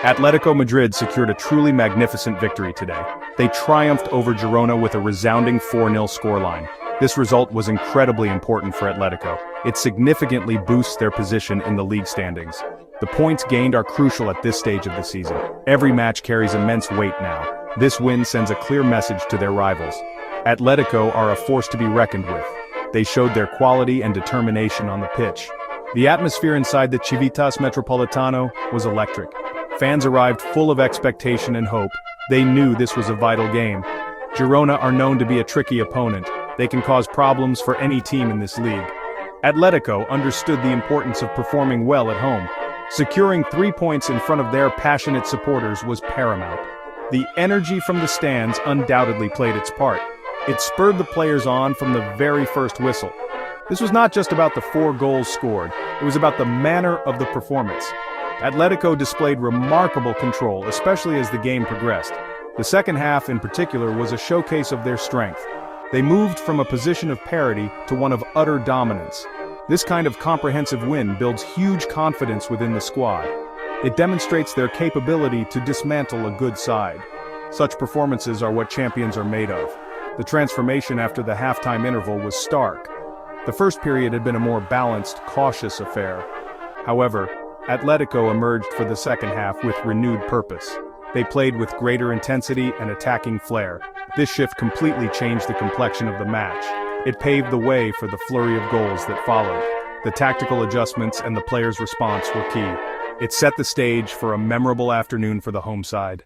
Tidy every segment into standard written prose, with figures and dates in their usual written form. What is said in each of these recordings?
Atlético Madrid secured a truly magnificent victory today. They triumphed over Girona with a resounding 4-0 scoreline. This result was incredibly important for Atlético. It significantly boosts their position in the league standings. The points gained are crucial at this stage of the season. Every match carries immense weight now. This win sends a clear message to their rivals. Atlético are a force to be reckoned with. They showed their quality and determination on the pitch. The atmosphere inside the Civitas Metropolitano was electric. Fans arrived full of expectation and hope. They knew this was a vital game. Girona are known to be a tricky opponent. They can cause problems for any team in this league. Atlético understood the importance of performing well at home. Securing 3 points in front of their passionate supporters was paramount. The energy from the stands undoubtedly played its part. It spurred the players on from the very first whistle. This was not just about the 4 goals scored, it was about the manner of the performance. Atlético displayed remarkable control, especially as the game progressed. The second half in particular was a showcase of their strength. They moved from a position of parity to one of utter dominance. This kind of comprehensive win builds huge confidence within the squad. It demonstrates their capability to dismantle a good side. Such performances are what champions are made of. The transformation after the halftime interval was stark. The first period had been a more balanced, cautious affair. However, Atlético emerged for the second half with renewed purpose. They played with greater intensity and attacking flair. This shift completely changed the complexion of the match. It paved the way for the flurry of goals that followed. The tactical adjustments and the players' response were key. It set the stage for a memorable afternoon for the home side.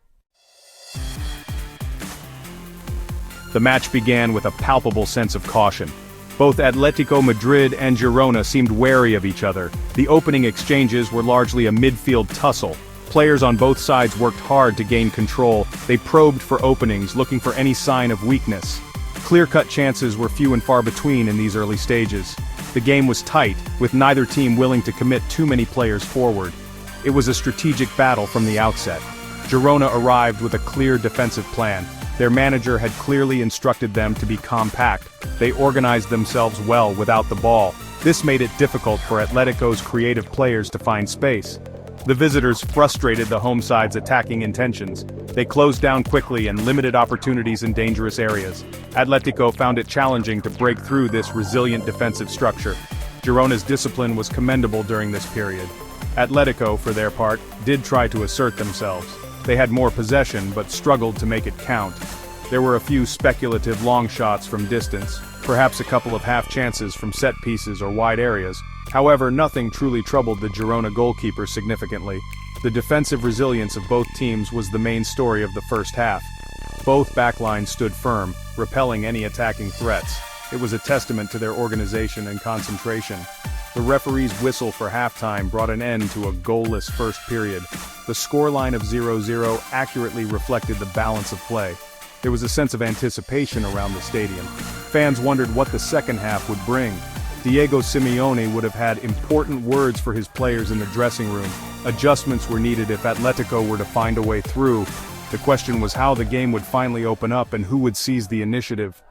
The match began with a palpable sense of caution. Both Atlético Madrid and Girona seemed wary of each other. The opening exchanges were largely a midfield tussle. Players on both sides worked hard to gain control. They probed for openings, looking for any sign of weakness. Clear-cut chances were few and far between in these early stages. The game was tight, with neither team willing to commit too many players forward. It was a strategic battle from the outset. Girona arrived with a clear defensive plan. Their manager had clearly instructed them to be compact. They organized themselves well without the ball. This made it difficult for Atlético's creative players to find space. The visitors frustrated the home side's attacking intentions. They closed down quickly and limited opportunities in dangerous areas. Atlético found it challenging to break through this resilient defensive structure. Girona's discipline was commendable during this period. Atlético, for their part, did try to assert themselves. They had more possession but struggled to make it count. There were a few speculative long shots from distance, perhaps a couple of half chances from set pieces or wide areas. However, nothing truly troubled the Girona goalkeeper significantly. The defensive resilience of both teams was the main story of the first half. Both backlines stood firm, repelling any attacking threats. It was a testament to their organization and concentration. The referee's whistle for halftime brought an end to a goalless first period. The scoreline of 0-0 accurately reflected the balance of play. There was a sense of anticipation around the stadium. Fans wondered what the second half would bring. Diego Simeone would have had important words for his players in the dressing room. Adjustments were needed if Atlético were to find a way through. The question was how the game would finally open up and who would seize the initiative.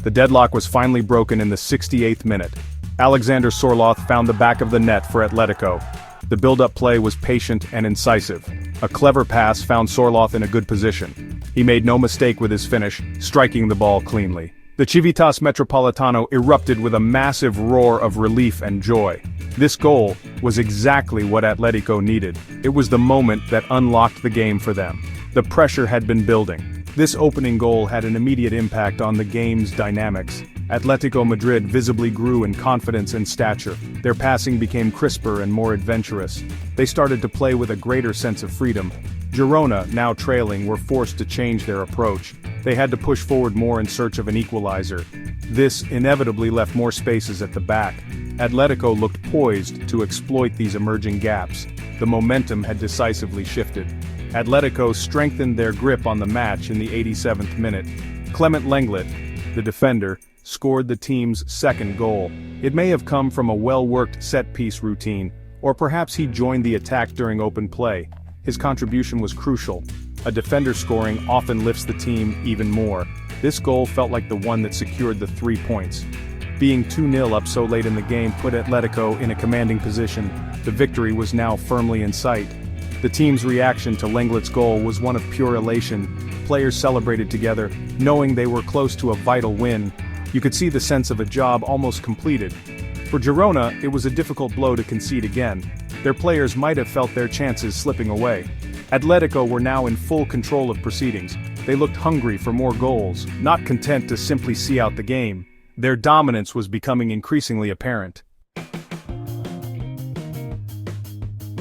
The deadlock was finally broken in the 68th minute. Alexander Sørloth found the back of the net for Atlético. The build-up play was patient and incisive. A clever pass found Sørloth in a good position. He made no mistake with his finish, striking the ball cleanly. The Civitas Metropolitano erupted with a massive roar of relief and joy. This goal was exactly what Atlético needed. It was the moment that unlocked the game for them. The pressure had been building. This opening goal had an immediate impact on the game's dynamics. Atlético Madrid visibly grew in confidence and stature. Their passing became crisper and more adventurous. They started to play with a greater sense of freedom. Girona, now trailing, were forced to change their approach. They had to push forward more in search of an equalizer. This inevitably left more spaces at the back. Atlético looked poised to exploit these emerging gaps. The momentum had decisively shifted. Atlético strengthened their grip on the match in the 87th minute. Clément Lenglet, the defender, scored the team's second goal. It may have come from a well-worked set-piece routine, or perhaps he joined the attack during open play. His contribution was crucial. A defender scoring often lifts the team even more. This goal felt like the one that secured the 3 points. Being 2-0 up so late in the game put Atletico in a commanding position. The victory was now firmly in sight. The team's reaction to Lenglet's goal was one of pure elation. Players celebrated together, knowing they were close to a vital win. You could see the sense of a job almost completed. For Girona, it was a difficult blow to concede again. Their players might have felt their chances slipping away. Atletico were now in full control of proceedings. They looked hungry for more goals, not content to simply see out the game. Their dominance was becoming increasingly apparent.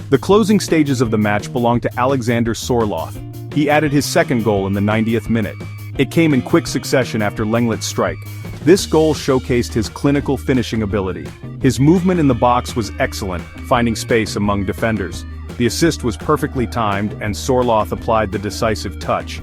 The closing stages of the match belonged to Alexander Sørloth. He added his second goal in the 90th minute. It came in quick succession after Lenglet's strike. This goal showcased his clinical finishing ability. His movement in the box was excellent, finding space among defenders. The assist was perfectly timed, and Sørloth applied the decisive touch.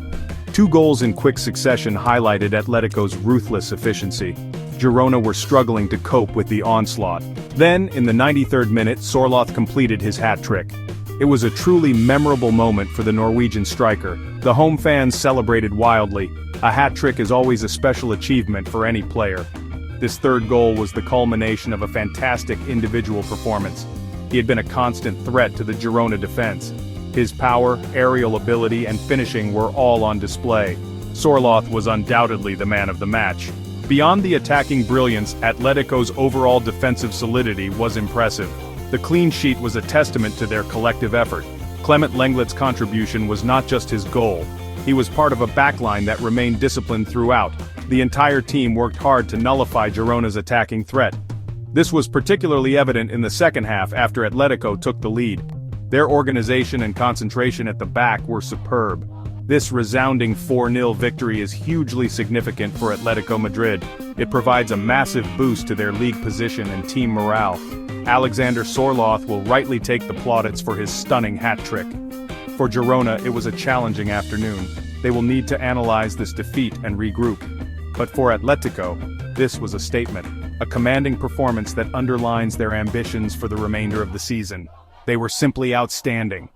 2 goals in quick succession highlighted Atletico's ruthless efficiency. Girona were struggling to cope with the onslaught. Then, in the 93rd minute, Sørloth completed his hat-trick. It was a truly memorable moment for the Norwegian striker. The home fans celebrated wildly. A hat-trick is always a special achievement for any player. This third goal was the culmination of a fantastic individual performance. He had been a constant threat to the Girona defense. His power, aerial ability, and finishing were all on display. Sørloth was undoubtedly the man of the match. Beyond the attacking brilliance, Atletico's overall defensive solidity was impressive. The clean sheet was a testament to their collective effort. Clément Lenglet's contribution was not just his goal. He was part of a backline that remained disciplined throughout. The entire team worked hard to nullify Girona's attacking threat. This was particularly evident in the second half after Atletico took the lead. Their organization and concentration at the back were superb. This resounding 4-0 victory is hugely significant for Atlético Madrid. It provides a massive boost to their league position and team morale. Alexander Sørloth will rightly take the plaudits for his stunning hat-trick. For Girona, it was a challenging afternoon. They will need to analyze this defeat and regroup. But for Atletico, this was a statement, a commanding performance that underlines their ambitions for the remainder of the season. They were simply outstanding.